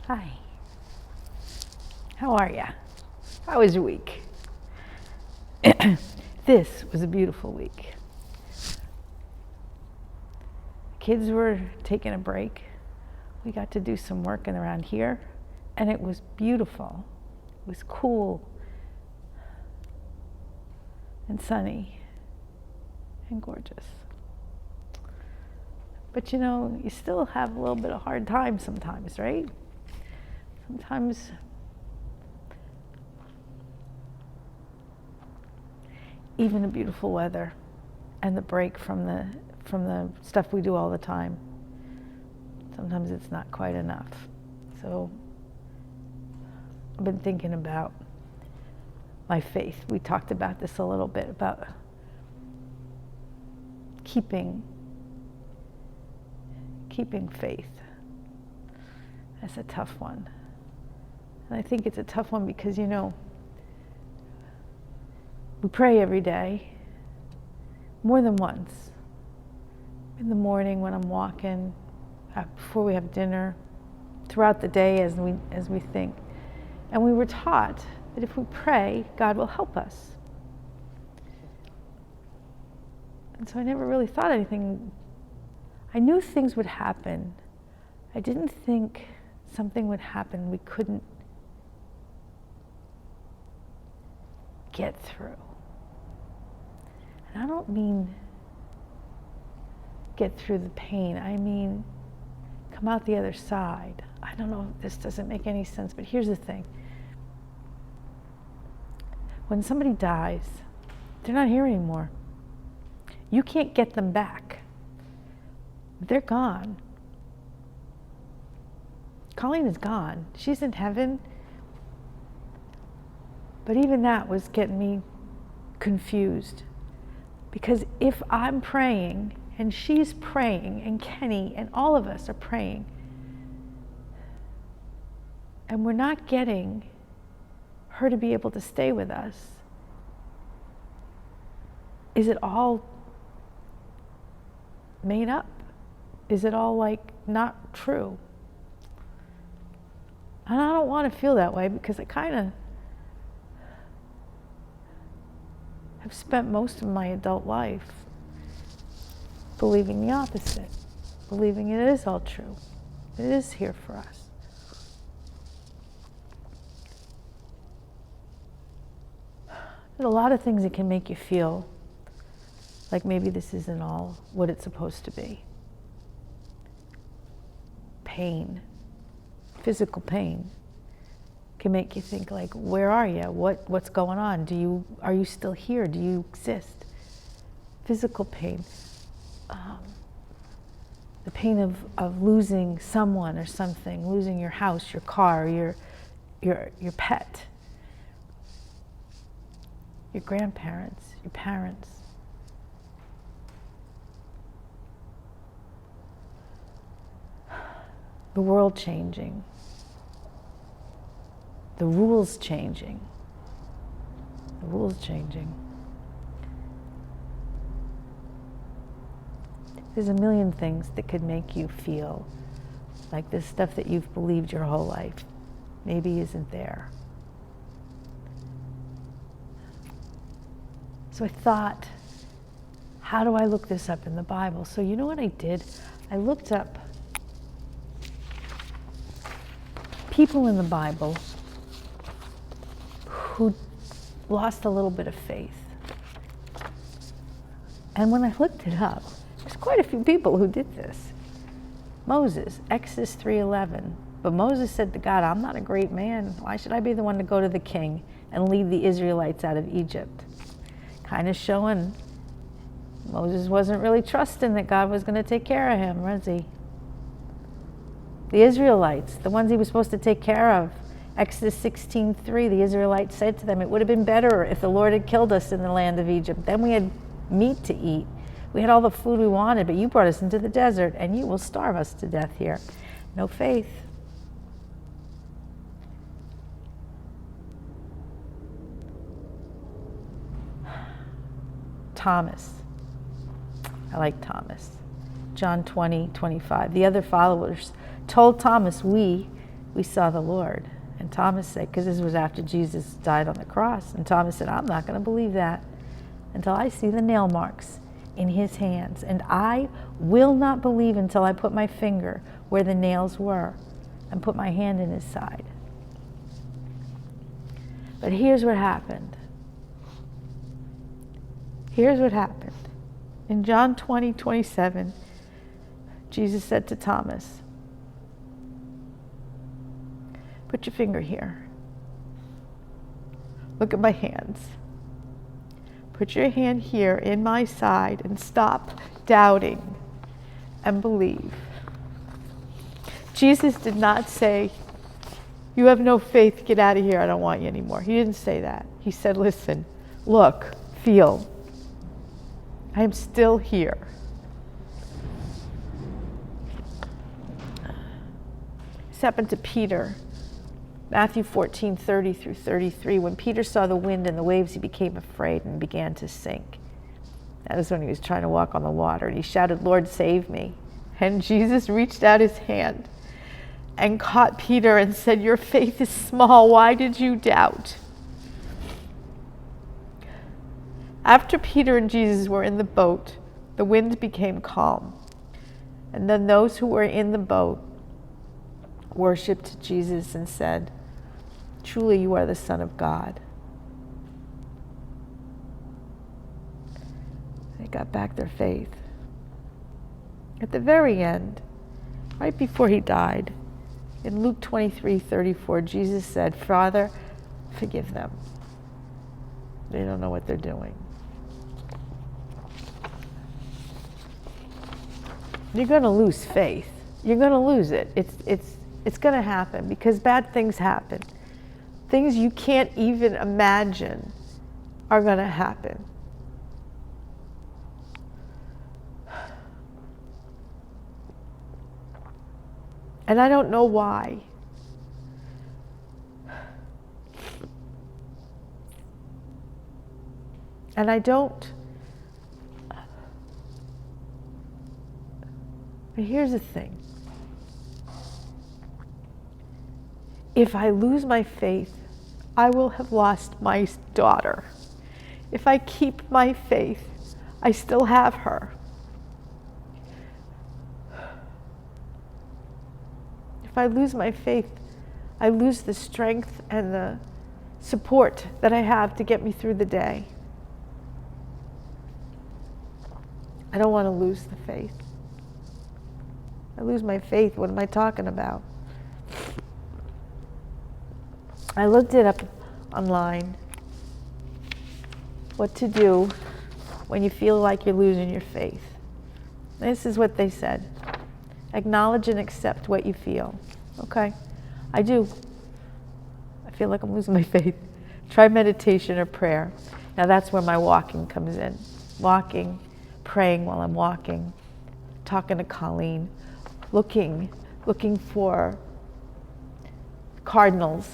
Hi. How are ya? How was your week? This was a beautiful week. Kids were taking a break. We got to do some work around here, and it was beautiful. It was cool and sunny and gorgeous. But you know, you still have a little bit of hard time sometimes, right? Sometimes even the beautiful weather and the break from the stuff we do all the time, sometimes it's not quite enough. So I've been thinking about my faith. We talked about this a little bit, about keeping faith. That's a tough one. And I think it's a tough one because, you know, we pray every day, more than once. In the morning when I'm walking, before we have dinner, throughout the day as we think. And we were taught that if we pray, God will help us. And so I never really thought anything. I knew things would happen. I didn't think something would happen we couldn't get through. And I don't mean get through the pain. I mean come out the other side. I don't know if this doesn't make any sense, but here's the thing. When somebody dies, they're not here anymore. You can't get them back. They're gone. Colleen is gone. She's in heaven. But even that was getting me confused. Because if I'm praying, and she's praying, and Kenny, and all of us are praying, and we're not getting her to be able to stay with us, is it all made up? Is it all like not true? And I don't want to feel that way because I kind of have spent most of my adult life believing the opposite, believing it is all true. It is here for us. There's a lot of things that can make you feel like maybe this isn't all what it's supposed to be. Pain, physical pain, can make you think like, where are you? What's going on? Are you still here? Do you exist? Physical pain, the pain of losing someone or something, losing your house, your car, your pet, your grandparents, your parents. The world changing. The rules changing. The rules changing. There's a million things that could make you feel like this stuff that you've believed your whole life maybe isn't there. So I thought, how do I look this up in the Bible? So you know what I did? I looked up people in the Bible who lost a little bit of faith. And when I looked it up, there's quite a few people who did this. Moses, Exodus 3:11. But Moses said to God, I'm not a great man. Why should I be the one to go to the king and lead the Israelites out of Egypt? Kind of showing Moses wasn't really trusting that God was going to take care of him, was he? The Israelites, the ones he was supposed to take care of. Exodus 16:3, the Israelites said to them, it would have been better if the Lord had killed us in the land of Egypt. Then we had meat to eat. We had all the food we wanted, but you brought us into the desert, and you will starve us to death here. No faith. Thomas. I like Thomas. John 20:25. The other followers told Thomas, we we saw the Lord. And Thomas said, because this was after Jesus died on the cross, and Thomas said, I'm not going to believe that until I see the nail marks in his hands. And I will not believe until I put my finger where the nails were and put my hand in his side. But here's what happened. Here's what happened. In John 20:27, Jesus said to Thomas, put your finger here. Look at my hands. Put your hand here in my side and stop doubting and believe. Jesus did not say, you have no faith, get out of here, I don't want you anymore. He didn't say that. He said, listen, look, feel, I am still here. This happened to Peter. Matthew 14:30 through 33. When Peter saw the wind and the waves, he became afraid and began to sink. That was when he was trying to walk on the water. And he shouted, Lord, save me. And Jesus reached out his hand and caught Peter and said, your faith is small. Why did you doubt? After Peter and Jesus were in the boat, the wind became calm. And then those who were in the boat worshipped Jesus and said, truly you are the Son of God. They got back their faith. At the very end, right before he died, in Luke 23:34, Jesus said, Father, forgive them. They don't know what they're doing. You're going to lose faith. You're going to lose it. It's going to happen because bad things happen. Things you can't even imagine are going to happen. And I don't know why. And I don't. But here's the thing. If I lose my faith, I will have lost my daughter. If I keep my faith, I still have her. If I lose my faith, I lose the strength and the support that I have to get me through the day. I don't want to lose the faith. I lose my faith, what am I talking about? I looked it up online, what to do when you feel like you're losing your faith. This is what they said. Acknowledge and accept what you feel. Okay, I do. I feel like I'm losing my faith. Try meditation or prayer. Now that's where my walking comes in. Walking, praying while I'm walking, talking to Colleen, looking for cardinals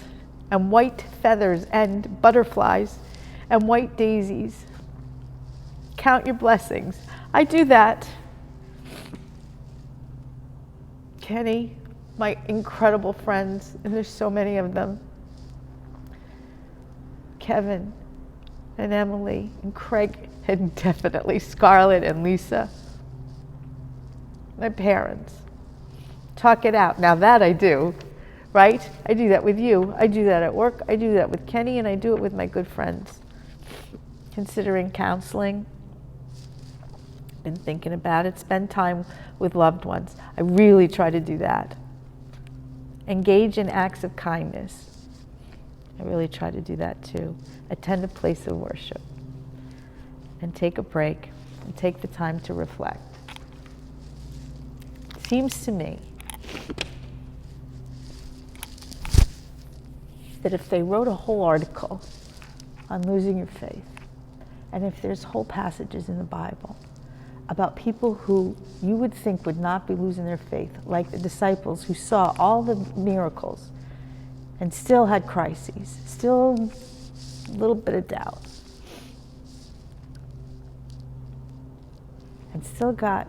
and white feathers and butterflies and white daisies. Count your blessings. I do that. Kenny, my incredible friends, and there's so many of them. Kevin and Emily and Craig and definitely Scarlett and Lisa. My parents. Talk it out. Now that I do, right? I do that with you. I do that at work. I do that with Kenny, and I do it with my good friends. Considering counseling. Been thinking about it. Spend time with loved ones. I really try to do that. Engage in acts of kindness. I really try to do that too. Attend a place of worship. And take a break. And take the time to reflect. Seems to me that if they wrote a whole article on losing your faith, and if there's whole passages in the Bible about people who you would think would not be losing their faith, like the disciples who saw all the miracles and still had crises, still a little bit of doubt, and still got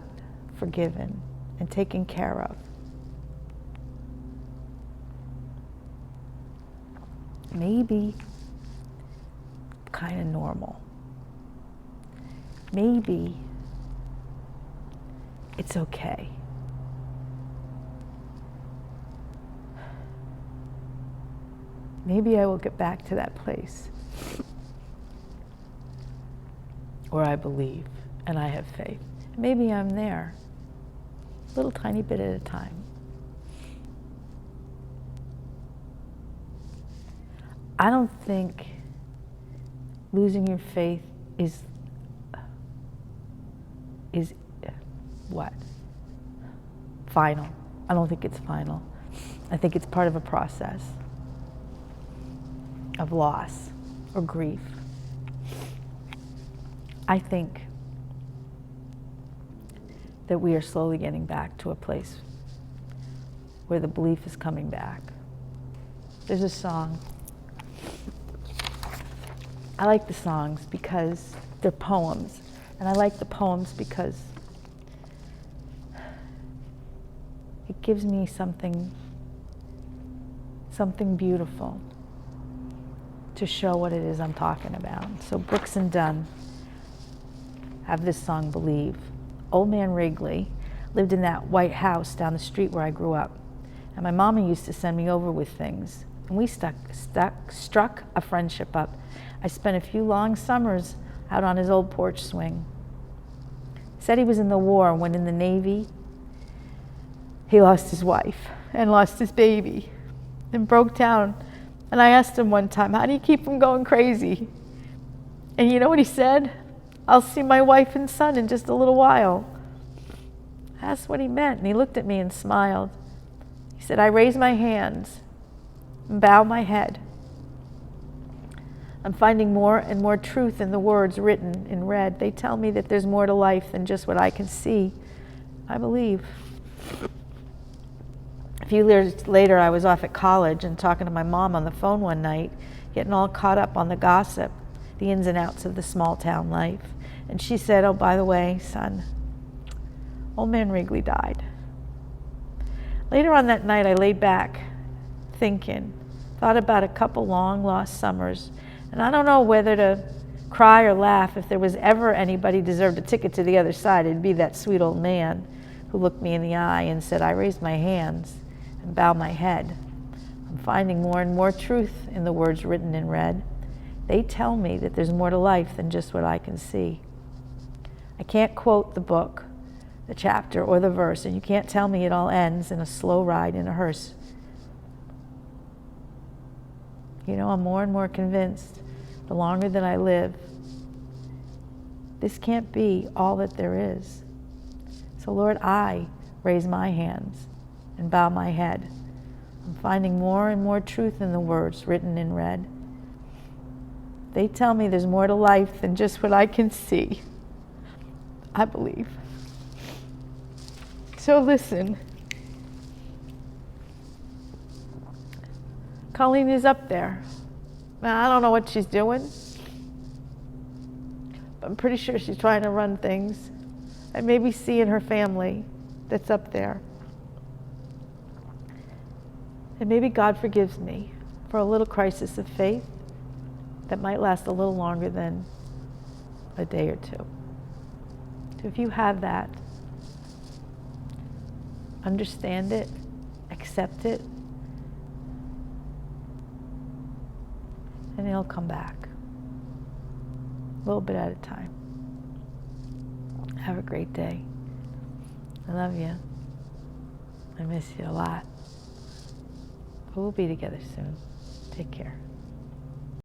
forgiven and taken care of. maybe kind of normal. Maybe it's okay. Maybe I will get back to that place where I believe and I have faith. Maybe I'm there, a little tiny bit at a time. I don't think losing your faith is what? Final. I don't think it's final. I think it's part of a process of loss or grief. I think that we are slowly getting back to a place where the belief is coming back. There's a song. I like the songs because they're poems. And I like the poems because it gives me something beautiful to show what it is I'm talking about. So Brooks and Dunn have this song, Believe. Old Man Wrigley lived in that white house down the street where I grew up. And my mama used to send me over with things. And we struck a friendship up. I spent a few long summers out on his old porch swing. Said he was in the war, when in the Navy, he lost his wife and lost his baby and broke down. And I asked him one time, how do you keep from going crazy? And you know what he said? I'll see my wife and son in just a little while. That's what he meant. And he looked at me and smiled. He said, I raise my hands and bow my head. I'm finding more and more truth in the words written in red. They tell me that there's more to life than just what I can see. I believe. A few years later, I was off at college and talking to my mom on the phone one night, getting all caught up on the gossip, the ins and outs of the small town life. And she said, oh, by the way, son, Old Man Wrigley died. Later on that night, I laid back thinking, thought about a couple long lost summers. And I don't know whether to cry or laugh. If there was ever anybody deserved a ticket to the other side, it'd be that sweet old man who looked me in the eye and said, I raised my hands and bowed my head. I'm finding more and more truth in the words written in red. They tell me that there's more to life than just what I can see. I can't quote the book, the chapter, or the verse, and you can't tell me it all ends in a slow ride in a hearse. You know, I'm more and more convinced, the longer that I live, this can't be all that there is. So Lord, I raise my hands and bow my head. I'm finding more and more truth in the words written in red. They tell me there's more to life than just what I can see. I believe. So listen. Colleen is up there. Now, I don't know what she's doing, but I'm pretty sure she's trying to run things and maybe seeing her family that's up there. And maybe God forgives me for a little crisis of faith that might last a little longer than a day or two. So if you have that, understand it, accept it, and it'll come back, a little bit at a time. Have a great day. I love you. I miss you a lot. But we'll be together soon. Take care.